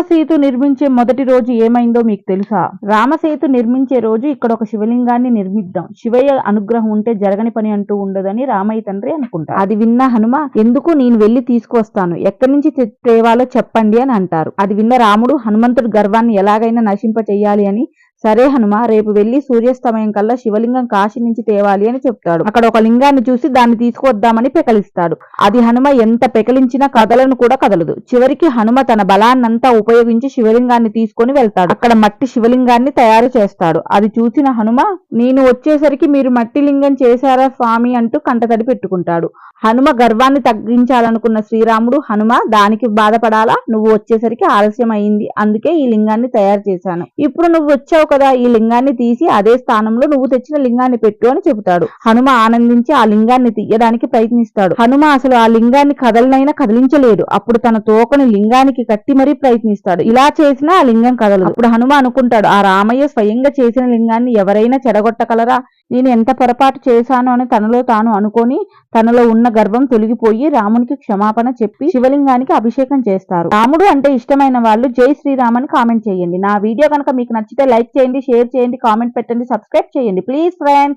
రామసేతు నిర్మించే మొదటి రోజు ఏమైందో మీకు తెలుసా? రామసేతు నిర్మించే రోజు ఇక్కడ ఒక శివలింగాన్ని నిర్మిద్దాం, శివయ్య అనుగ్రహం ఉంటే జరగని పని అంటూ ఉండదని రామయ్య తండ్రి అనుకుంటారు. అది విన్న హనుమ, ఎందుకు, నేను వెళ్లి తీసుకువస్తాను, ఎక్కడి నుంచి తేవాలో చెప్పండి అని అంటారు. అది విన్న రాముడు హనుమంతుడి గర్వాన్ని ఎలాగైనా నశింప చెయ్యాలి అని, సరే హనుమ, రేపు వెళ్లి సూర్యాస్తమయం కల్లా శివలింగం కాశీ నుంచి తేవాలి అని చెప్తాడు. అక్కడ ఒక లింగాన్ని చూసి దాన్ని తీసుకొద్దామని పెకలిస్తాడు. అది హనుమ ఎంత పెకలించినా కదలను కూడా కదలదు. చివరికి హనుమ తన బలాన్నంతా ఉపయోగించి శివలింగాన్ని తీసుకొని వెళ్తాడు. అక్కడ మట్టి శివలింగాన్ని తయారు చేస్తాడు. అది చూసిన హనుమ, నేను వచ్చేసరికి మీరు మట్టి లింగం చేశారా స్వామి అంటూ కంటతడి పెట్టుకుంటాడు. హనుమ గర్వాన్ని తగ్గించాలనుకున్న శ్రీరాముడు, హనుమ, దానికి బాధపడాలా, నువ్వు వచ్చేసరికి ఆలస్యం అయింది, అందుకే ఈ లింగాన్ని తయారు చేశాను. ఇప్పుడు నువ్వు వచ్చావు కదా, ఈ లింగాన్ని తీసి అదే స్థానంలో నువ్వు తెచ్చిన లింగాన్ని పెట్టు అని చెబుతాడు. హనుమ ఆనందించి ఆ లింగాన్ని తీయడానికి ప్రయత్నిస్తాడు. హనుమ అసలు ఆ లింగాన్ని కదలనైనా కదిలించలేడు. అప్పుడు తన తోకని లింగానికి కట్టి మరీ ప్రయత్నిస్తాడు. ఇలా చేసినా ఆ లింగం కదలదు. అప్పుడు హనుమ అనుకుంటాడు, ఆ రామయ్య స్వయంగా చేసిన లింగాన్ని ఎవరైనా చెడగొట్టగలరా, నేను ఎంత పొరపాటు చేశాను అని తనలో తాను అనుకొని తనలో ఉన్న గర్వం తొలగిపోయి రామునికి క్షమాపణ చెప్పి శివలింగానికి అభిషేకం చేస్తారు. రాముడు అంటే ఇష్టమైన వాళ్ళు జై శ్రీరామ్ అని కామెంట్ చేయండి. నా వీడియో కనుక మీకు నచ్చితే లైక్ చేయండి, షేర్ చేయండి, కామెంట్ పెట్టండి, సబ్స్క్రైబ్ చేయండి ప్లీజ్ ఫ్రెండ్స్.